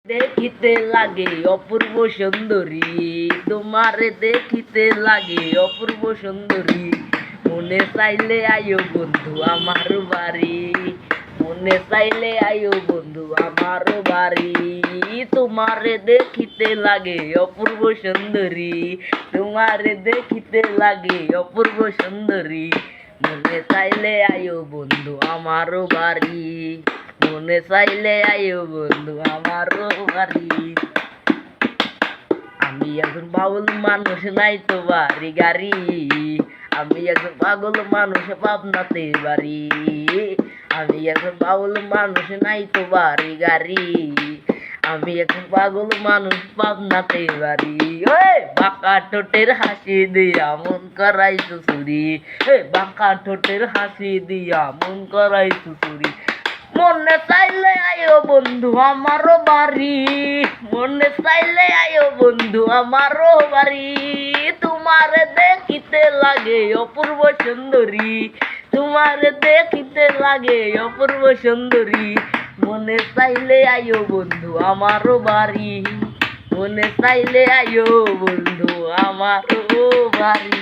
দেখিতে লাগে অপূর্ব সুন্দরী, তোমারে দেখিতে লাগে অপূর্ব সুন্দরী। মনে চাইলে আয়ো বন্ধু আমার বাড়ি, মনে চাইলে আয়ো বন্ধু আমার বাড়ি। তোমারে দেখিতে লাগে অপূর্ব সুন্দরী, তোমারে দেখিতে লাগে অপূর্ব সুন্দরী। মনে চাইলে আয়ো বন্ধু আমার বাড়ি, মনে চাইলে আয়ো বন্ধু আমারও বাড়ি। আমি একজন পাগল মানুষ, নাই তো বাড়ি গাড়ি। আমি একজন পাগল মানুষ, পাবনাতে বাড়ি। আমি একজন পাগল মানুষ, নাই তো বাড়ি গাড়ি। আমি একজন পাগল মানুষ, পাবনাতে বাড়ি। ওই বাঁকা ঠোঁটের হাসি দিয়া মন করাইছো চুরি, বাঁকা ঠোঁটের হাসি দিয়া মন করাইছো চুরি। মনে চাইলে আয়ো বন্ধু আমারও বাড়ি, মনে চাইলে আয়ো বন্ধু আমারও বাড়ি। তোমারে দেখিতে লাগে অপূর্ব সুন্দরী, তোমারে দেখিতে লাগে অপূর্ব সুন্দরী। মনে চাইলে আয়ো বন্ধু আমারও বাড়ি, মনে চাইলে আয়ো বন্ধু আমারও বাড়ি।